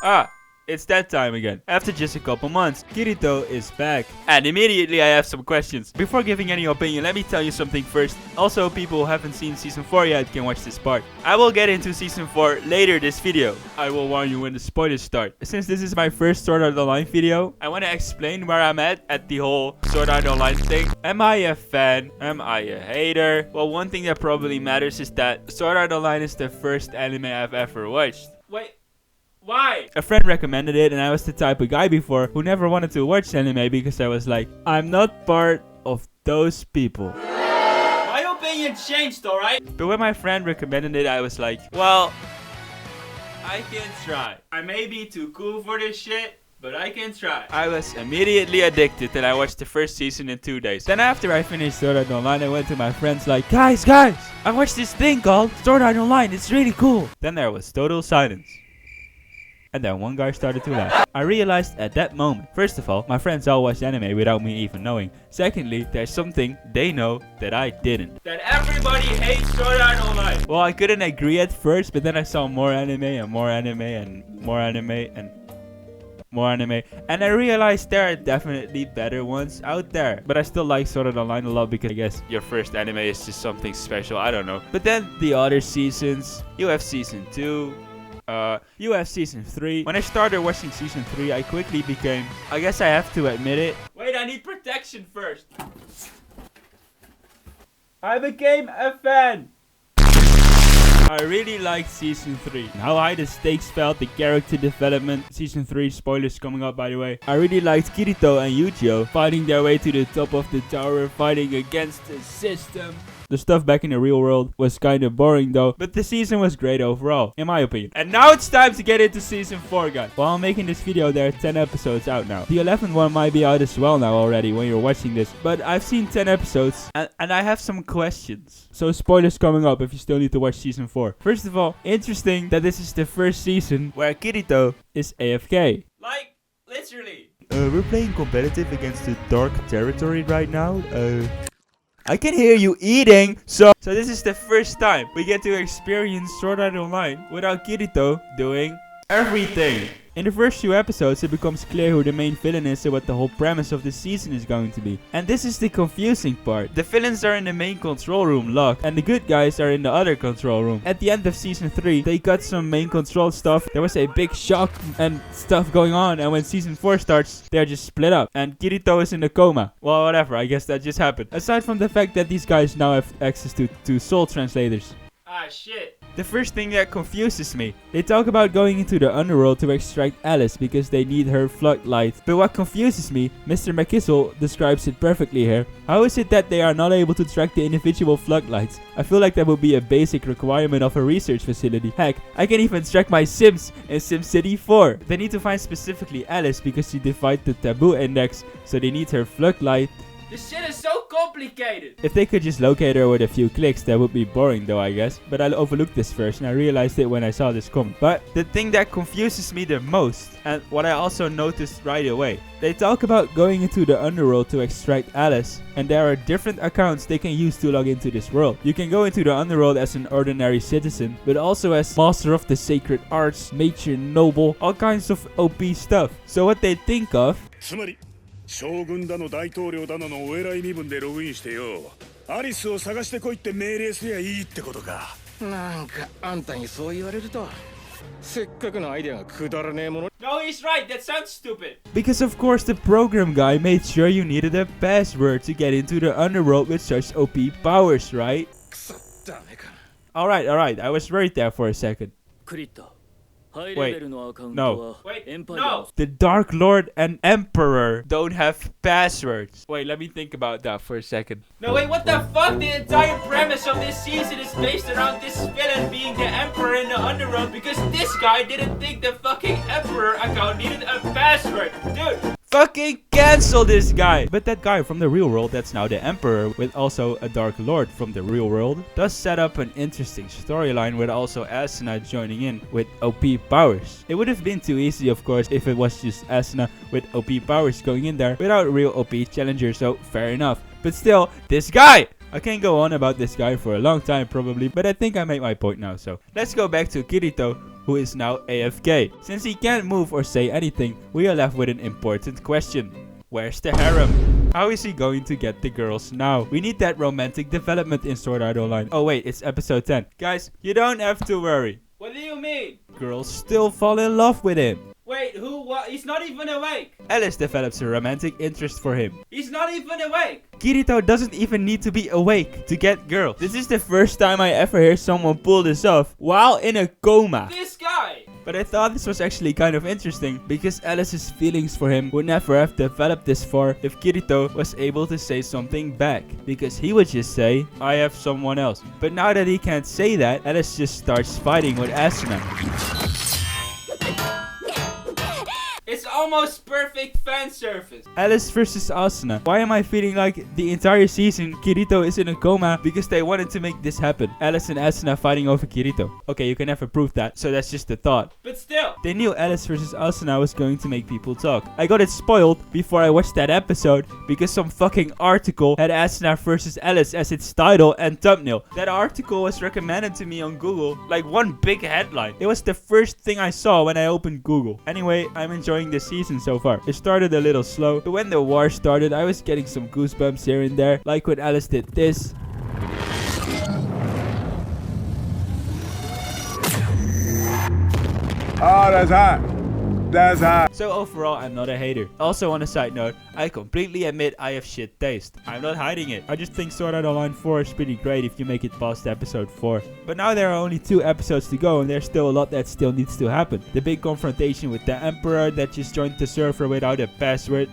Ah, it's that time again. After just a couple months, Kirito is back. And immediately I have some questions. Before giving any opinion, let me tell you something first. Also, people who haven't seen Season 4 yet can watch this part. I will get into Season 4 later this video. I will warn you when the spoilers start. Since this is my first Sword Art Online video, I want to explain where I'm at the whole Sword Art Online thing. Am I a fan? Am I a hater? Well, one thing that probably matters is that Sword Art Online is the first anime I've ever watched. Wait. Why? A friend recommended it, and I was the type of guy before who never wanted to watch anime because I was like, I'm not part of those people. My opinion changed, alright? But when my friend recommended it, I was like, well, I can try. I may be too cool for this shit, but I can try. I was immediately addicted and I watched the first season in 2 days. Then after I finished Sword Art Online, I went to my friends like, guys, I watched this thing called Sword Art Online. It's really cool. Then there was total silence. And then one guy started to laugh. I realized at that moment, first of all, my friends all watched anime without me even knowing. Secondly, there's something they know that I didn't. That everybody hates Sword Art Online. Well, I couldn't agree at first, but then I saw more anime and more anime and more anime and more anime. And I realized there are definitely better ones out there. But I still like Sword Art Online a lot because I guess your first anime is just something special. I don't know. But then the other seasons, you have season 2. You have season 3. When I started watching season 3, I quickly became, I guess I have to admit it. Wait, I need protection first. I became a fan. I really liked season 3. How high the stakes felt, the character development. Season 3 spoilers coming up, by the way. I really liked Kirito and Yujiro fighting their way to the top of the tower, fighting against the system. The stuff back in the real world was kind of boring though, but the season was great overall, in my opinion. And now it's time to get into season 4, guys. While I'm making this video, there are 10 episodes out now. The 11th one might be out as well now already when you're watching this, but I've seen 10 episodes and I have some questions. So spoilers coming up if you still need to watch season 4. First of all, interesting that this is the first season where Kirito is AFK. Like, literally. We're playing competitive against the dark territory right now. I can hear you eating, so this is the first time we get to experience Sword Art Online without Kirito doing everything. In the first few episodes, it becomes clear who the main villain is and what the whole premise of the season is going to be. And this is the confusing part. The villains are in the main control room locked, and the good guys are in the other control room. At the end of season 3, they got some main control stuff. There was a big shock and stuff going on, and when season 4 starts, they're just split up. And Kirito is in a coma. Well, whatever, I guess that just happened. Aside from the fact that these guys now have access to soul translators. Ah, shit. The first thing that confuses me, they talk about going into the Underworld to extract Alice because they need her floodlight. But what confuses me, Mr. McKissel describes it perfectly here. How is it that they are not able to track the individual floodlights? I feel like that would be a basic requirement of a research facility. Heck, I can even track my Sims in SimCity 4. They need to find specifically Alice because she defied the taboo index, so they need her floodlight. This shit is so complicated. If they could just locate her with a few clicks, that would be boring though, I guess. But I overlooked this first and I realized it when I saw this comment. But the thing that confuses me the most, and what I also noticed right away, they talk about going into the Underworld to extract Alice, and there are different accounts they can use to log into this world. You can go into the Underworld as an ordinary citizen, but also as Master of the Sacred Arts, Major Noble, all kinds of OP stuff. So what they think of... 将軍だの大統領だののお偉い身分でログインしてよアリスを探してこいって命令すりゃいいってことかなんかあんたにそう言われるとせっかくのアイデアがくだらねえもの No, he's right. That sounds stupid. Because of course the program guy made sure you needed a password to get into the Underworld with such OP powers, right? Alright. I was worried there for a second. Wait, no. The Dark Lord and Emperor don't have passwords. Wait, let me think about that for a second. No, wait, what the fuck? The entire premise of this season is based around this villain being the Emperor in the Underworld because this guy didn't think the fucking Emperor account needed a password. Dude, fucking cancel this guy. But that guy from the real world that's now the Emperor with also a Dark Lord from the real world does set up an interesting storyline with also Asuna joining in with OP powers. It would have been too easy of course if it was just Asuna with OP powers going in there without a real OP challenger, so fair enough. But still, this guy! I can go on about this guy for a long time probably, but I think I made my point now. So let's go back to Kirito, who is now AFK. Since he can't move or say anything, we are left with an important question. Where's the harem? How is he going to get the girls now? We need that romantic development in Sword Art Online. Oh wait, it's episode 10. Guys, you don't have to worry. What do you mean? Girls still fall in love with him. Wait, who? What? He's not even awake. Alice develops a romantic interest for him. He's not even awake. Kirito doesn't even need to be awake to get girls. This is the first time I ever hear someone pull this off while in a coma. This guy. But I thought this was actually kind of interesting because Alice's feelings for him would never have developed this far if Kirito was able to say something back. Because he would just say, I have someone else. But now that he can't say that, Alice just starts fighting with Asuna. It's almost perfect fan service. Alice versus Asuna. Why am I feeling like the entire season Kirito is in a coma because they wanted to make this happen? Alice and Asuna fighting over Kirito. Okay, you can never prove that, so that's just a thought. But still. They knew Alice versus Asuna was going to make people talk. I got it spoiled before I watched that episode because some fucking article had Asuna versus Alice as its title and thumbnail. That article was recommended to me on Google, like one big headline. It was the first thing I saw when I opened Google. Anyway, I'm enjoying this season so far. It started a little slow, but when the war started, I was getting some goosebumps here and there, like when Alice did this. Oh, that's hot. That's hot. So overall, I'm not a hater. Also, on a side note, I completely admit I have shit taste. I'm not hiding it. I just think Sword Art Online 4 is pretty great if you make it past episode 4. But now there are only 2 episodes to go and there's still a lot that still needs to happen. The big confrontation with the Emperor that just joined the server without a password.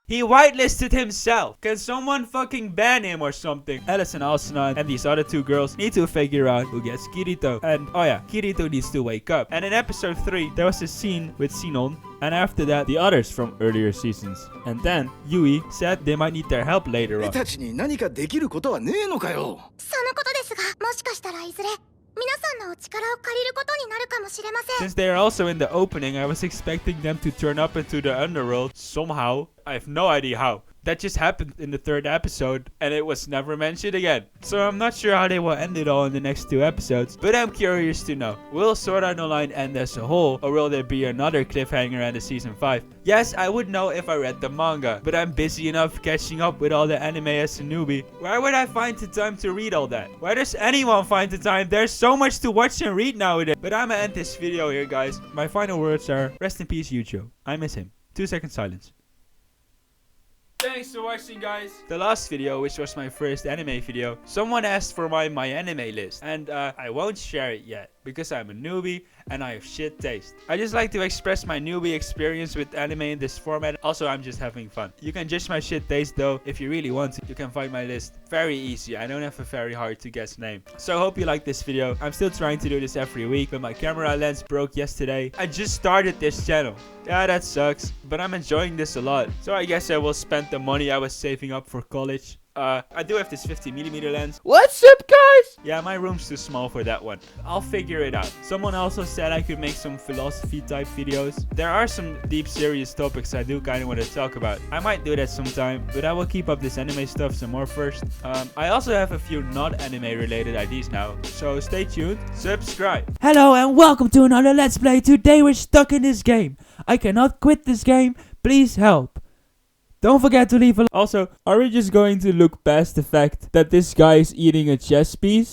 He whitelisted himself. Can someone fucking ban him or something? Alice and Asuna and these other 2 girls need to figure out who gets Kirito. And oh yeah, Kirito needs to wake up. And in episode 3, there was a scene with Sinon. And after that, the others from earlier seasons. And then, Yui said they might need their help later on. たちに何かできることはねえのかよ。そのことですが、もしかしたらいずれ皆さんのお力を借りることになるかもしれません。 Since they are also in the opening, I was expecting them to turn up into the Underworld somehow. I have no idea how. That just happened in the 3rd episode and it was never mentioned again. So I'm not sure how they will end it all in the next 2 episodes, but I'm curious to know. Will Sword Art Online end as a whole, or will there be another cliffhanger at the season 5? Yes, I would know if I read the manga, but I'm busy enough catching up with all the anime as a newbie. Where would I find the time to read all that? Where does anyone find the time? There's so much to watch and read nowadays. But I'ma end this video here, guys. My final words are, rest in peace, Yucho. I miss him. 2 seconds silence. Thanks for watching, guys. The last video, which was my first anime video, someone asked for my anime list, and I won't share it yet because I'm a newbie and I have shit taste. I just like to express my newbie experience with anime in this format. Also, I'm just having fun. You can judge my shit taste though if you really want to. You can find my list very easy. I don't have a very hard to guess name. So I hope you like this video. I'm still trying to do this every week, but my camera lens broke yesterday. I just started this channel. Yeah, that sucks, but I'm enjoying this a lot. So I guess I will spend the money I was saving up for college. I do have this 50mm lens. What's up, guys? Yeah, my room's too small for that one. I'll figure it out. Someone also said I could make some philosophy type videos. There are some deep serious topics I do kind of want to talk about. I might do that sometime, but I will keep up this anime stuff some more first. I also have a few not anime related ideas now, so stay tuned, subscribe. Hello and welcome to another Let's Play. Today we're stuck in this game. I cannot quit this game. Please help. Don't forget to leave a... Also, are we just going to look past the fact that this guy is eating a chess piece?